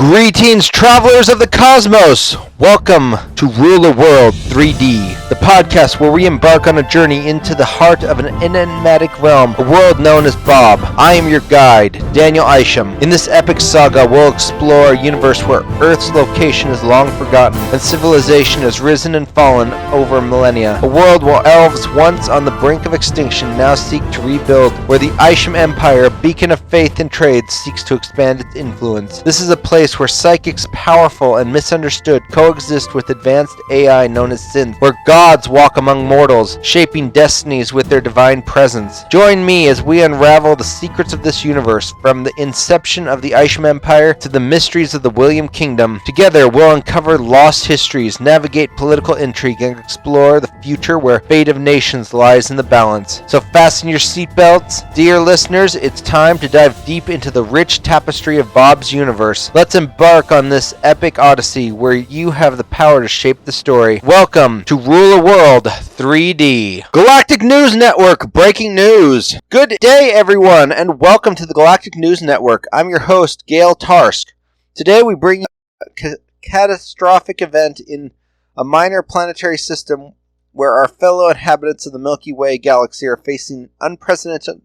Greetings, travelers of the cosmos! Welcome to Rule the World 3D, the podcast where we embark on a journey into the heart of an enigmatic realm, a world known as Bob. I am your guide, Daniel Isham. In this epic saga, we'll explore a universe where Earth's location is long forgotten, and civilization has risen and fallen over millennia. A world where elves, once on the brink of extinction, now seek to rebuild, where the Isham Empire, a beacon of faith and trade, seeks to expand its influence. This is a place where psychics, powerful and misunderstood, coexist with advanced AI known as synth, where gods walk among mortals, shaping destinies with their divine presence. Join me as we unravel the secrets of this universe, from the inception of the Isham Empire to the mysteries of the William Kingdom. Together, we'll uncover lost histories, navigate political intrigue, and explore the future where fate of nations lies in the balance. So fasten your seatbelts. Dear listeners, it's time to dive deep into the rich tapestry of Bob's universe. Let's embark on this epic odyssey where you have the power to shape the story. Welcome to Rule the World 3D. Galactic News Network breaking news. Good day, everyone, and welcome to the Galactic News Network. I'm your host, Gail Tarsk. Today we bring you a catastrophic event in a minor planetary system where our fellow inhabitants of the Milky Way galaxy are facing unprecedented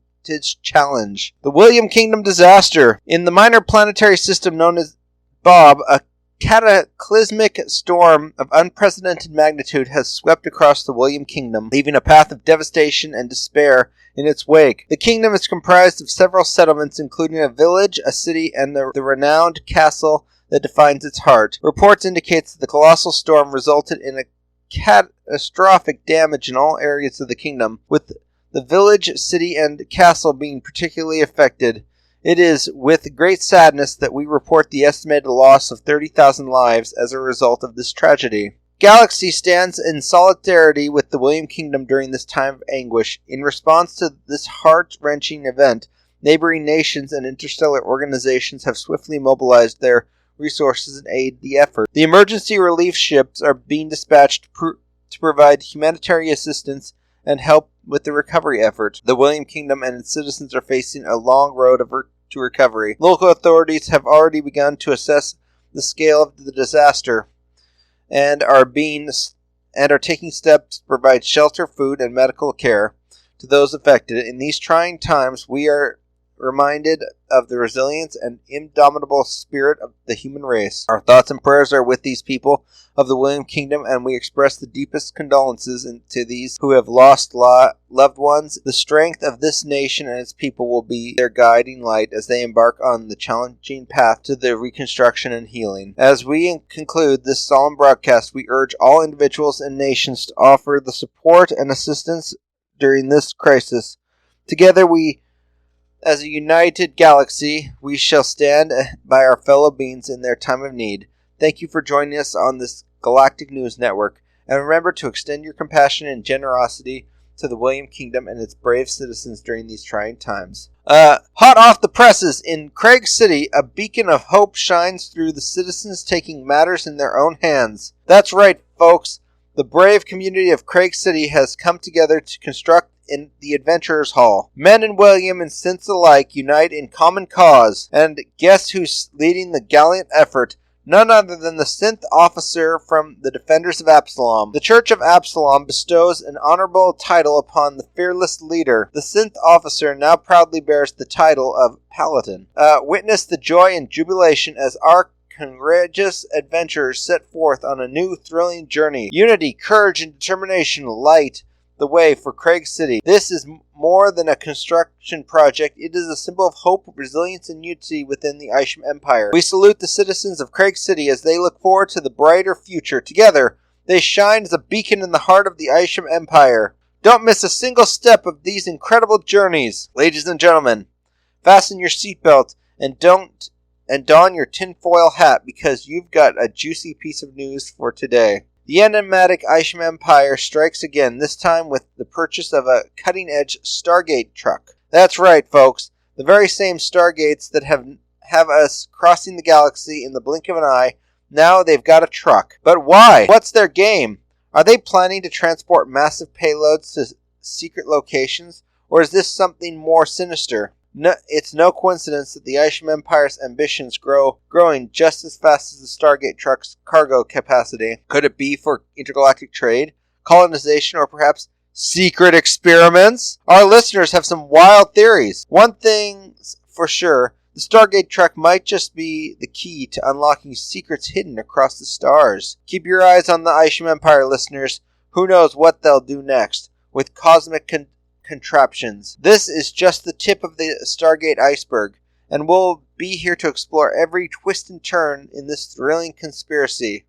challenge. The William Kingdom disaster. In the minor planetary system known as Bob, a cataclysmic storm of unprecedented magnitude has swept across the William Kingdom, leaving a path of devastation and despair in its wake. The kingdom is comprised of several settlements, including a village, a city, and the renowned castle that defines its heart. Reports indicate that the colossal storm resulted in a catastrophic damage in all areas of the kingdom, with the village, city, and castle being particularly affected. It is with great sadness that we report the estimated loss of 30,000 lives as a result of this tragedy. Galaxy stands in solidarity with the William Kingdom during this time of anguish. In response to this heart-wrenching event, neighboring nations and interstellar organizations have swiftly mobilized their resources and aid the effort. The emergency relief ships are being dispatched to provide humanitarian assistance and help with the recovery effort. The William Kingdom and its citizens are facing a long road to recovery. Local authorities have already begun to assess the scale of the disaster and are taking steps to provide shelter, food, and medical care to those affected. In these trying times, we are reminded of the resilience and indomitable spirit of the human race. Our thoughts and prayers are with these people of the William Kingdom, and we express the deepest condolences to these who have lost loved ones. The strength of this nation and its people will be their guiding light as they embark on the challenging path to their reconstruction and healing. As we conclude this solemn broadcast, we urge all individuals and nations to offer the support and assistance during this crisis. Together as a united galaxy, we shall stand by our fellow beings in their time of need. Thank you for joining us on this Galactic News Network, and remember to extend your compassion and generosity to the William Kingdom and its brave citizens during these trying times. Hot off the presses, in Craig City, a beacon of hope shines through the citizens taking matters in their own hands. That's right, folks. The brave community of Craig City has come together to construct in the Adventurers Hall. Men and William and synths alike unite in common cause. And guess who's leading the gallant effort? None other than the synth officer from the Defenders of Absalom. The Church of Absalom bestows an honorable title upon the fearless leader. The synth officer now proudly bears the title of Paladin. Witness the joy and jubilation as our courageous adventurers set forth on a new thrilling journey. Unity, courage, and determination light the way for Craig City. This is more than a construction project. It is a symbol of hope, resilience, and unity within the Isham Empire. We salute the citizens of Craig City as they look forward to the brighter future. Together, they shine as a beacon in the heart of the Isham Empire. Don't miss a single step of these incredible journeys. Ladies and gentlemen, fasten your seatbelt and don your tinfoil hat, because you've got a juicy piece of news for today. The enigmatic Isham Empire strikes again, this time with the purchase of a cutting-edge Stargate truck. That's right, folks. The very same Stargates that have us crossing the galaxy in the blink of an eye, now they've got a truck. But why? What's their game? Are they planning to transport massive payloads to secret locations? Or is this something more sinister? No, it's no coincidence that the Isham Empire's ambitions growing just as fast as the Stargate truck's cargo capacity. Could it be for intergalactic trade, colonization, or perhaps secret experiments? Our listeners have some wild theories. One thing's for sure, the Stargate truck might just be the key to unlocking secrets hidden across the stars. Keep your eyes on the Isham Empire, listeners. Who knows what they'll do next with cosmic contraptions. This is just the tip of the Stargate iceberg, and we'll be here to explore every twist and turn in this thrilling conspiracy.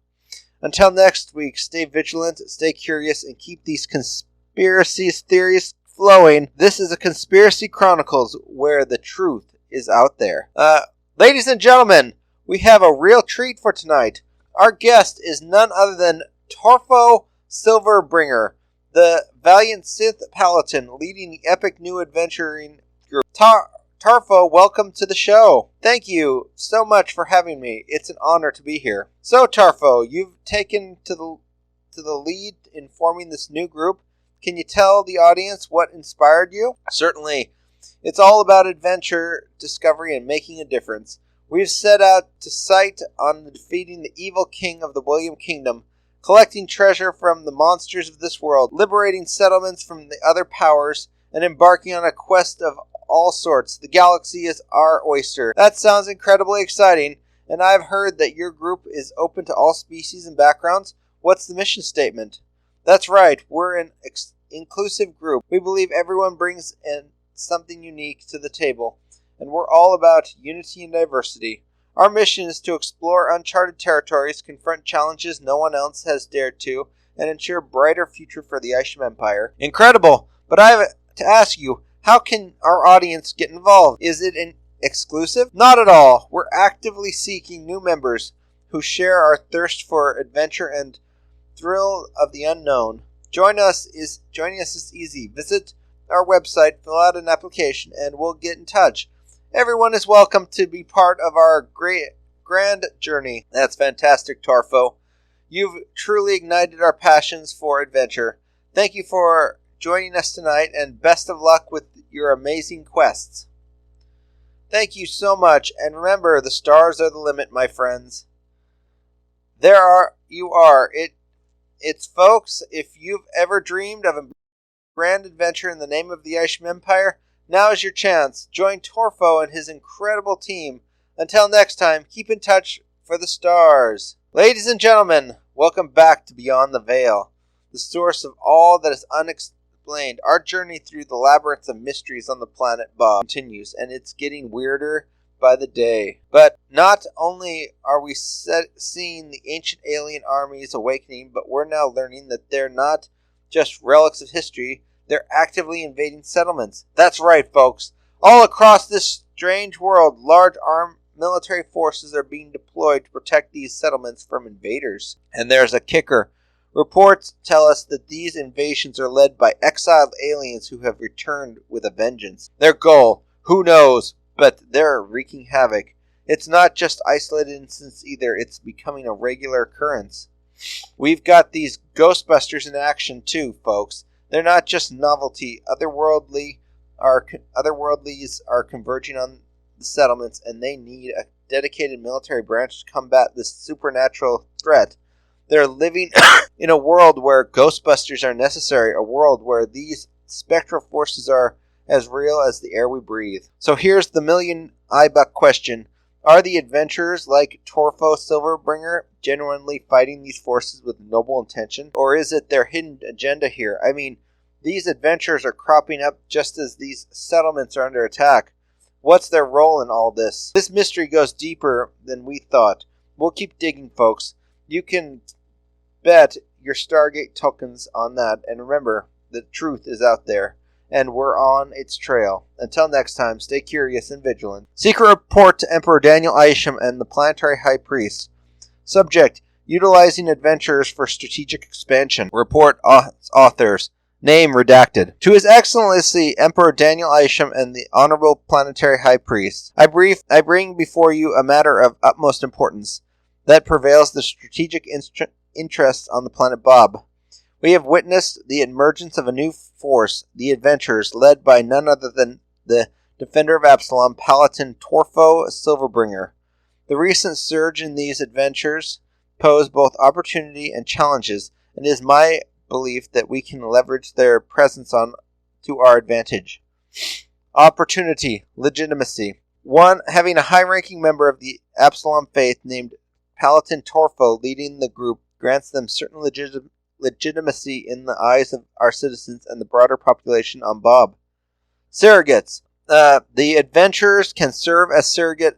Until next week, stay vigilant, stay curious, and keep these conspiracy theories flowing. This is a Conspiracy Chronicles where the truth is out there. Ladies and gentlemen, we have a real treat for tonight. Our guest is none other than Torfo Silverbringer, the valiant Sith Paladin leading the epic new adventuring group. Tarfo, welcome to the show. Thank you so much for having me. It's an honor to be here. So, Tarfo, you've taken to the lead in forming this new group. Can you tell the audience what inspired you? Certainly. It's all about adventure, discovery, and making a difference. We've set out to sight on defeating the evil king of the William Kingdom, collecting treasure from the monsters of this world, liberating settlements from the other powers, and embarking on a quest of all sorts. The galaxy is our oyster. That sounds incredibly exciting, and I've heard that your group is open to all species and backgrounds. What's the mission statement? That's right, we're an inclusive group. We believe everyone brings in something unique to the table, and we're all about unity and diversity. Our mission is to explore uncharted territories, confront challenges no one else has dared to, and ensure a brighter future for the Isham Empire. Incredible! But I have to ask you, how can our audience get involved? Is it exclusive? Not at all. We're actively seeking new members who share our thirst for adventure and thrill of the unknown. Joining us is easy. Visit our website, fill out an application, and we'll get in touch. Everyone is welcome to be part of our grand journey. That's fantastic, Tarfo. You've truly ignited our passions for adventure. Thank you for joining us tonight, and best of luck with your amazing quests. Thank you so much, and remember, the stars are the limit, my friends. It's folks, if you've ever dreamed of a grand adventure in the name of the Isham Empire, now is your chance. Join Torfo and his incredible team. Until next time, keep in touch for the stars. Ladies and gentlemen, welcome back to Beyond the Veil, the source of all that is unexplained. Our journey through the labyrinth of mysteries on the planet Bob continues, and it's getting weirder by the day. But not only are we seeing the ancient alien armies awakening, but we're now learning that they're not just relics of history. They're actively invading settlements. That's right, folks. All across this strange world, large armed military forces are being deployed to protect these settlements from invaders. And there's a kicker. Reports tell us that these invasions are led by exiled aliens who have returned with a vengeance. Their goal, who knows, but they're wreaking havoc. It's not just isolated incidents either. It's becoming a regular occurrence. We've got these Ghostbusters in action too, folks. They're not just novelty. Otherworldlies are converging on the settlements, and they need a dedicated military branch to combat this supernatural threat. They're living in a world where Ghostbusters are necessary, a world where these spectral forces are as real as the air we breathe. So here's the million-eye-buck question. Are the adventurers like Torfo Silverbringer genuinely fighting these forces with noble intention? Or is it their hidden agenda here? I mean, these adventurers are cropping up just as these settlements are under attack. What's their role in all this? This mystery goes deeper than we thought. We'll keep digging, folks. You can bet your Stargate tokens on that. And remember, the truth is out there, and we're on its trail. Until next time, stay curious and vigilant. Secret report to Emperor Daniel Isham and the Planetary High Priest. Subject: utilizing adventurers for strategic expansion. Report authors. Name redacted. To His Excellency Emperor Daniel Isham and the Honorable Planetary High Priest, I bring before you a matter of utmost importance that prevails the strategic interests on the planet Bob. We have witnessed the emergence of a new force, the Adventurers, led by none other than the defender of Absalom, Paladin Torfo Silverbringer. The recent surge in these adventures pose both opportunity and challenges, and it is my belief that we can leverage their presence to our advantage. Opportunity, legitimacy. 1. Having a high-ranking member of the Absalom faith named Paladin Torfo leading the group grants them certain legitimacy in the eyes of our citizens and the broader population on Bob. Surrogates. The adventurers can serve as surrogate,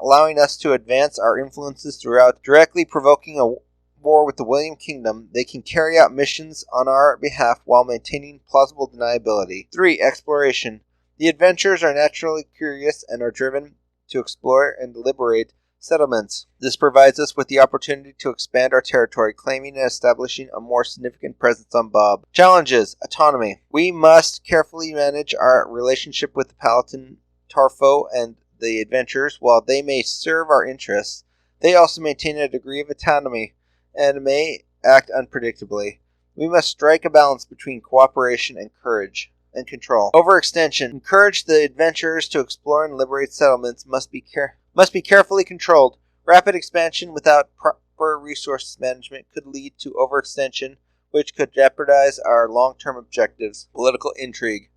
allowing us to advance our influences throughout, directly provoking a war with the William Kingdom. They can carry out missions on our behalf while maintaining plausible deniability. 3. Exploration. The adventurers are naturally curious and are driven to explore and liberate settlements. This provides us with the opportunity to expand our territory, claiming and establishing a more significant presence on Bob. Challenges. Autonomy. We must carefully manage our relationship with the Paladin Torfo and the adventurers. While they may serve our interests, they also maintain a degree of autonomy and may act unpredictably. We must strike a balance between cooperation and courage and control. Overextension. Encourage the adventurers to explore and liberate settlements must be carefully controlled. Rapid expansion without proper resource management could lead to overextension, which could jeopardize our long-term objectives. Political intrigue.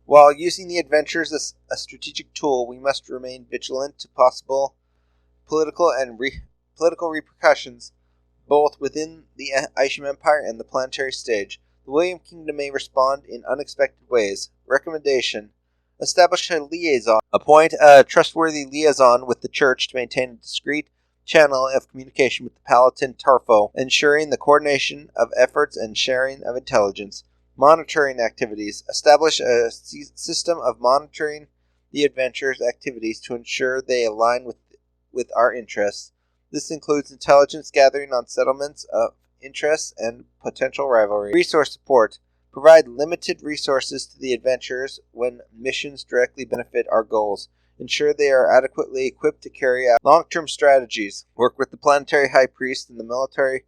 While using the adventurers as a strategic tool, we must remain vigilant to possible political and political repercussions, both within the Isham Empire and the planetary stage. The William Kingdom may respond in unexpected ways. Recommendation. Establish a liaison. Appoint a trustworthy liaison with the Church to maintain a discreet channel of communication with the Paladin Torfo, ensuring the coordination of efforts and sharing of intelligence. Monitoring activities. Establish a system of monitoring the adventurers' activities to ensure they align with our interests. This includes intelligence gathering on settlements of interest and potential rivalry. Resource support. Provide limited resources to the adventurers when missions directly benefit our goals. Ensure they are adequately equipped to carry out long-term strategies. Work with the planetary high priest and the military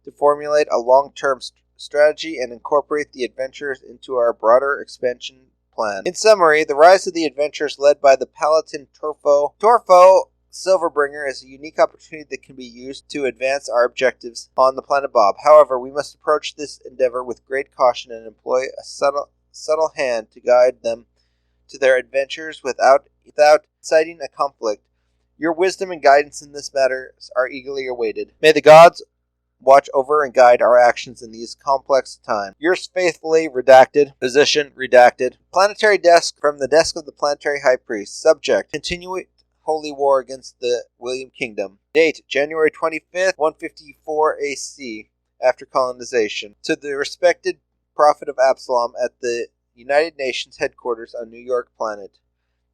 to formulate a long-term strategy and incorporate the adventurers into our broader expansion plan. In summary, the rise of the adventurers led by the Paladin Torfo Silverbringer is a unique opportunity that can be used to advance our objectives on the planet Bob. However, we must approach this endeavor with great caution and employ a subtle hand to guide them to their adventures without inciting a conflict. Your wisdom and guidance in this matter are eagerly awaited. May the gods watch over and guide our actions in these complex times. Yours faithfully, redacted. Position, redacted. Planetary desk from the desk of the planetary high priest. Subject, continue holy war against the William Kingdom. Date, January 25th, 154 AC, after colonization. To the respected prophet of Absalom at the United Nations headquarters on New York planet.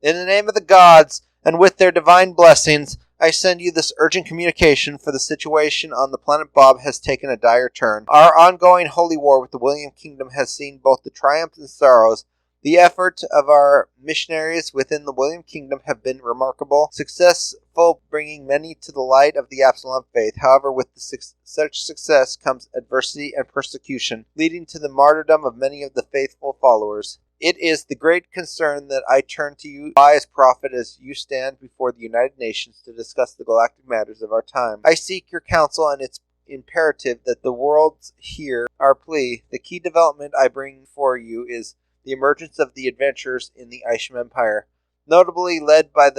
In the name of the gods, and with their divine blessings, I send you this urgent communication, for the situation on the planet Bob has taken a dire turn. Our ongoing holy war with the William Kingdom has seen both the triumphs and sorrows. The efforts of our missionaries within the William Kingdom have been remarkable, successful, bringing many to the light of the Absalom faith. However, with such success comes adversity and persecution, leading to the martyrdom of many of the faithful followers. It is the great concern that I turn to you, wise prophet, as you stand before the United Nations to discuss the galactic matters of our time. I seek your counsel, and it's imperative that the worlds hear our plea. The key development I bring for you is the emergence of the adventurers in the Isham Empire, notably led by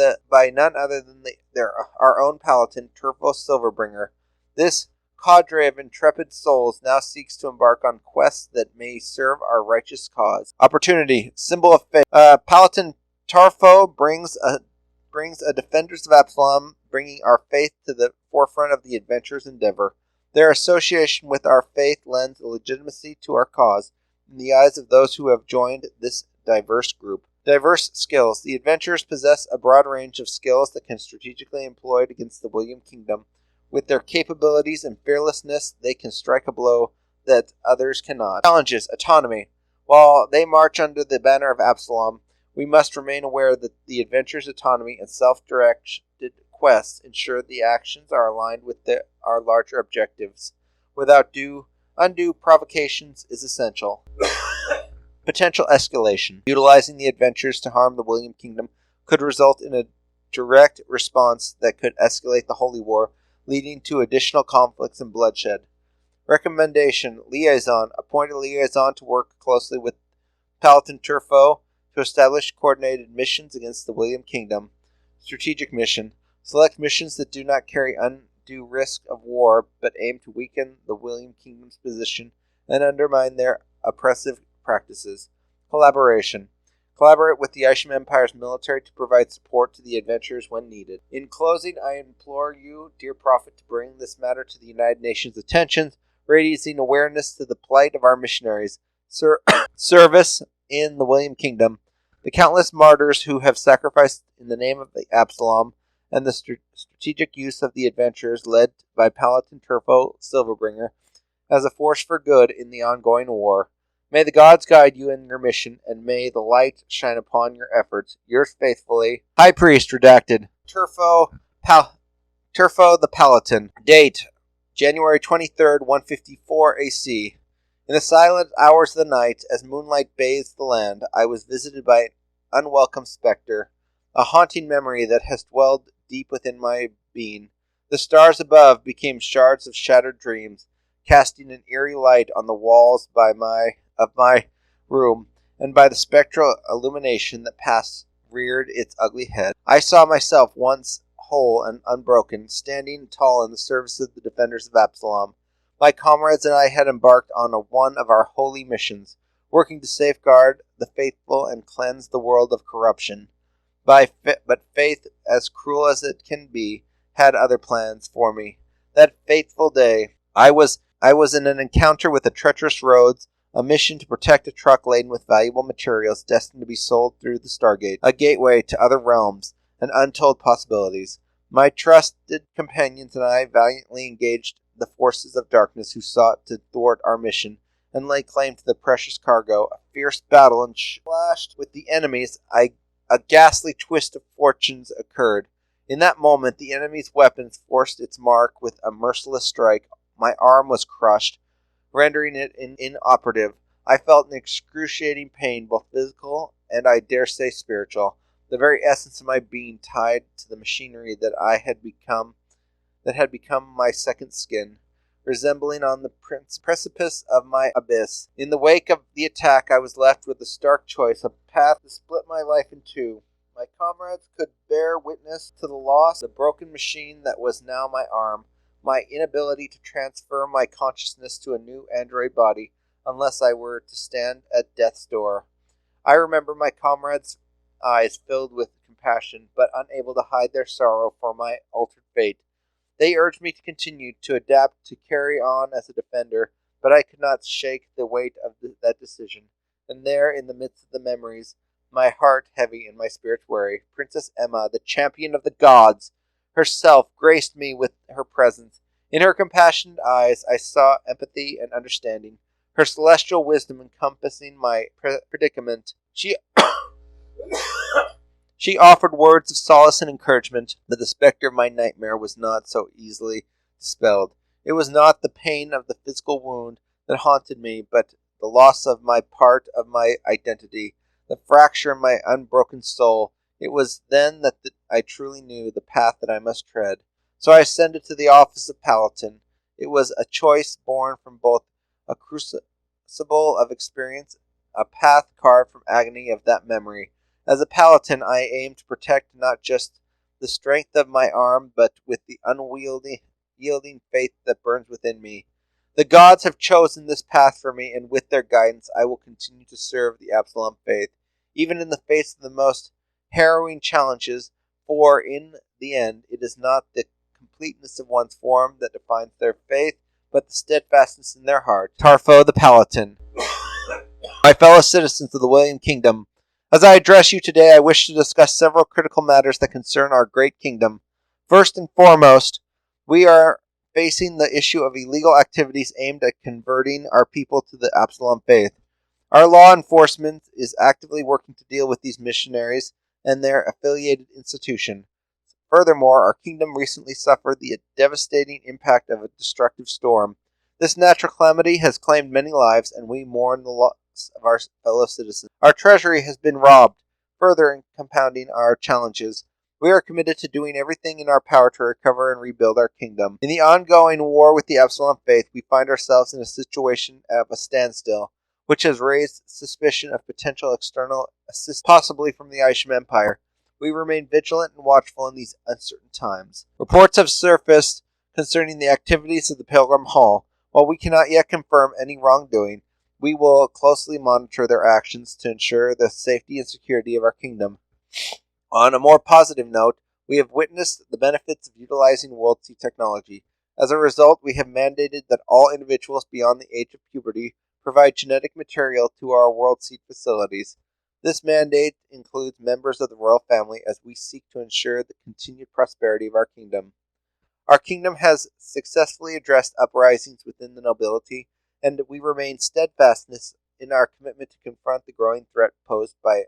none other than our own Paladin, Torfo Silverbringer. This cadre of intrepid souls now seeks to embark on quests that may serve our righteous cause. Opportunity, symbol of faith. Paladin Torfo brings a defenders of Absalom, bringing our faith to the forefront of the adventurers' endeavor. Their association with our faith lends a legitimacy to our cause in the eyes of those who have joined this diverse group. Diverse skills. The adventurers possess a broad range of skills that can strategically be employed against the William Kingdom. With their capabilities and fearlessness, they can strike a blow that others cannot. Challenges. Autonomy. While they march under the banner of Absalom, we must remain aware that the adventurers' autonomy and self-directed quests ensure the actions are aligned with our larger objectives, without undue provocations is essential. Potential escalation. Utilizing the adventures to harm the William Kingdom could result in a direct response that could escalate the Holy War, leading to additional conflicts and bloodshed. Recommendation. Liaison. Appoint a liaison to work closely with Palatine Turfo to establish coordinated missions against the William Kingdom. Strategic mission. Select missions that do not carry undue risk of war, but aim to weaken the William Kingdom's position and undermine their oppressive practices. Collaboration. Collaborate with the Isham Empire's military to provide support to the adventurers when needed. In closing, I implore you, dear Prophet, to bring this matter to the United Nations' attention, raising awareness to the plight of our missionaries, service in the William Kingdom, the countless martyrs who have sacrificed in the name of the Absalom, and the strategic use of the adventurers led by Palatine Turfo Silverbringer as a force for good in the ongoing war. May the gods guide you in your mission, and may the light shine upon your efforts. Yours faithfully, High Priest, redacted, Turfo the Palatine. Date, January 23rd, 154 AC. In the silent hours of the night, as moonlight bathed the land, I was visited by an unwelcome spectre, a haunting memory that has dwelled deep within my being. The stars above became shards of shattered dreams, casting an eerie light on the walls of my room, and by the spectral illumination that past reared its ugly head. I saw myself, once whole and unbroken, standing tall in the service of the defenders of Absalom. My comrades and I had embarked on one of our holy missions, working to safeguard the faithful and cleanse the world of corruption. But faith, as cruel as it can be, had other plans for me. That fateful day, I was in an encounter with the treacherous roads, a mission to protect a truck laden with valuable materials destined to be sold through the Stargate, a gateway to other realms and untold possibilities. My trusted companions and I valiantly engaged the forces of darkness who sought to thwart our mission and lay claim to the precious cargo. A fierce battle and clashed with the enemies. A ghastly twist of fortunes occurred. In that moment, the enemy's weapons forced its mark with a merciless strike. My arm was crushed, rendering it inoperative. I felt an excruciating pain, both physical and, I dare say, spiritual. The very essence of my being tied to the machinery that had become my second skin, resembling on the precipice of my abyss. In the wake of the attack, I was left with a stark choice, a path to split my life in two. My comrades could bear witness to the loss of the broken machine that was now my arm, my inability to transfer my consciousness to a new android body unless I were to stand at death's door. I remember my comrades' eyes filled with compassion, but unable to hide their sorrow for my altered fate. They urged me to continue, to adapt, to carry on as a defender, but I could not shake the weight of that decision. And there, in the midst of the memories, my heart heavy and my spirits weary, Princess Emma, the champion of the gods, herself graced me with her presence. In her compassionate eyes I saw empathy and understanding, her celestial wisdom encompassing my predicament. She offered words of solace and encouragement, but the specter of my nightmare was not so easily dispelled. It was not the pain of the physical wound that haunted me, but the loss of my part of my identity, the fracture in my unbroken soul. It was then that I truly knew the path that I must tread. So I ascended to the office of Palatine. It was a choice born from both a crucible of experience, a path carved from agony of that memory. As a Palatine, I aimed to protect not just the strength of my arm, but with the unyielding faith that burns within me. The gods have chosen this path for me, and with their guidance I will continue to serve the Absalom faith, even in the face of the most harrowing challenges, for in the end it is not the completeness of one's form that defines their faith, but the steadfastness in their heart. Tarfo the Palatine. My fellow citizens of the William Kingdom, as I address you today, I wish to discuss several critical matters that concern our great kingdom. First and foremost, we are facing the issue of illegal activities aimed at converting our people to the Absalom faith. Our law enforcement is actively working to deal with these missionaries and their affiliated institution. Furthermore, our kingdom recently suffered the devastating impact of a destructive storm. This natural calamity has claimed many lives, and we mourn the lives of our fellow citizens. Our treasury has been robbed, further compounding our challenges. We are committed to doing everything in our power to recover and rebuild our kingdom. In the ongoing war with the Absalom faith, we find ourselves in a situation of a standstill, which has raised suspicion of potential external assistance, possibly from the Isham Empire. We remain vigilant and watchful in these uncertain times. Reports have surfaced concerning the activities of the Pilgrim Hall. While we cannot yet confirm any wrongdoing, we will closely monitor their actions to ensure the safety and security of our kingdom. On a more positive note, we have witnessed the benefits of utilizing World Seed technology. As a result, we have mandated that all individuals beyond the age of puberty provide genetic material to our World Seed facilities. This mandate includes members of the royal family as we seek to ensure the continued prosperity of our kingdom. Our kingdom has successfully addressed uprisings within the nobility, and we remain steadfast in our commitment to confront the growing threat posed by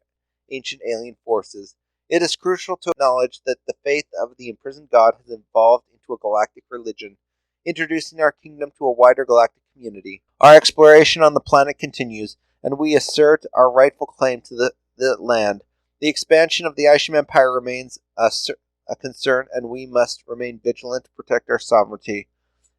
ancient alien forces. It is crucial to acknowledge that the faith of the imprisoned god has evolved into a galactic religion, introducing our kingdom to a wider galactic community. Our exploration on the planet continues, and we assert our rightful claim to the land. The expansion of the Isham Empire remains a concern, and we must remain vigilant to protect our sovereignty.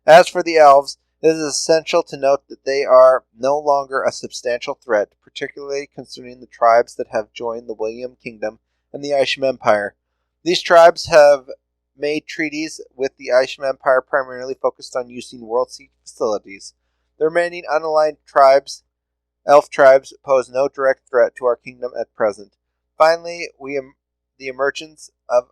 As for the elves, it is essential to note that they are no longer a substantial threat, particularly concerning the tribes that have joined the William Kingdom and the Isham Empire. These tribes have made treaties with the Isham Empire primarily focused on using World Seed facilities. The remaining unaligned tribes, elf tribes, pose no direct threat to our kingdom at present. Finally, the emergence of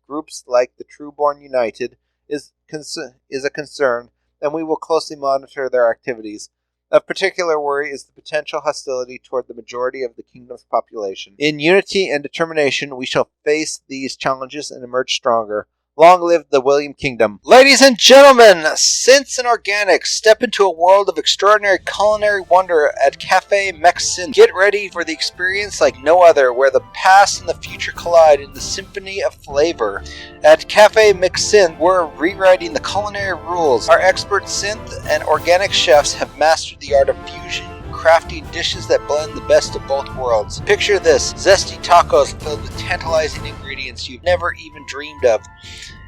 groups like the Trueborn United is a concern, and we will closely monitor their activities. Of particular worry is the potential hostility toward the majority of the kingdom's population. In unity and determination, we shall face these challenges and emerge stronger. Long live the William Kingdom. Ladies and gentlemen, Synths and Organics step into a world of extraordinary culinary wonder at Cafe Mex-Synth. Get ready for the experience like no other, where the past and the future collide in the symphony of flavor. At Cafe Mex-Synth, we're rewriting the culinary rules. Our expert synth and organic chefs have mastered the art of fusion, crafting dishes that blend the best of both worlds. Picture this: zesty tacos filled with tantalizing ingredients you've never even dreamed of,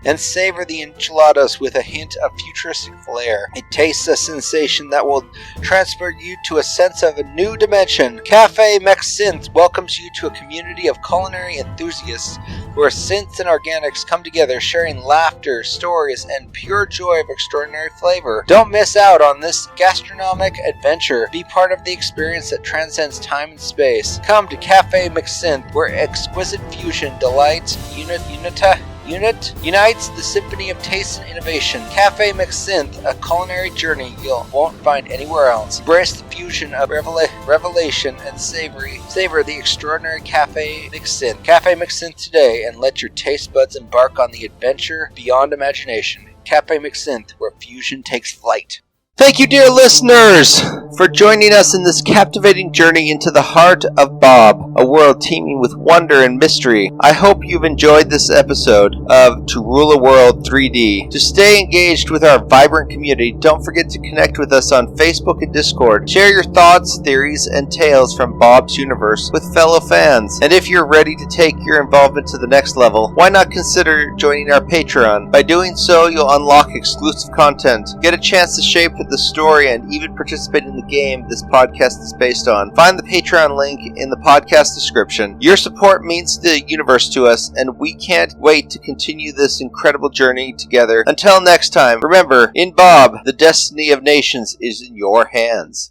and savor the enchiladas with a hint of futuristic flair. It tastes a sensation that will transport you to a sense of a new dimension. Cafe Mex-Synth welcomes you to a community of culinary enthusiasts where synths and organics come together, sharing laughter, stories, and pure joy of extraordinary flavor. Don't miss out on this gastronomic adventure. Be part of the experience that transcends time and space. Come to Cafe Mex-Synth, where exquisite fusion delights unites the symphony of taste and innovation. Cafe Mex-Synth, a culinary journey you won't find anywhere else. Embrace the fusion of revelation and savor the extraordinary Cafe Mex-Synth. Cafe Mex-Synth today, and let your taste buds embark on the adventure beyond imagination. Cafe Mex-Synth, where fusion takes flight. Thank you, dear listeners, for joining us in this captivating journey into the heart of Bob, a world teeming with wonder and mystery. I hope you've enjoyed this episode of To Rule a World 3D. To stay engaged with our vibrant community, don't forget to connect with us on Facebook and Discord. Share your thoughts, theories, and tales from Bob's universe with fellow fans. And if you're ready to take your involvement to the next level, why not consider joining our Patreon? By doing so, you'll unlock exclusive content, get a chance to shape the story, and even participate in the game this podcast is based on. Find the Patreon link in the podcast description. Your support means the universe to us, and we can't wait to continue this incredible journey together. Until next time, remember, in Bob, the destiny of nations is in your hands.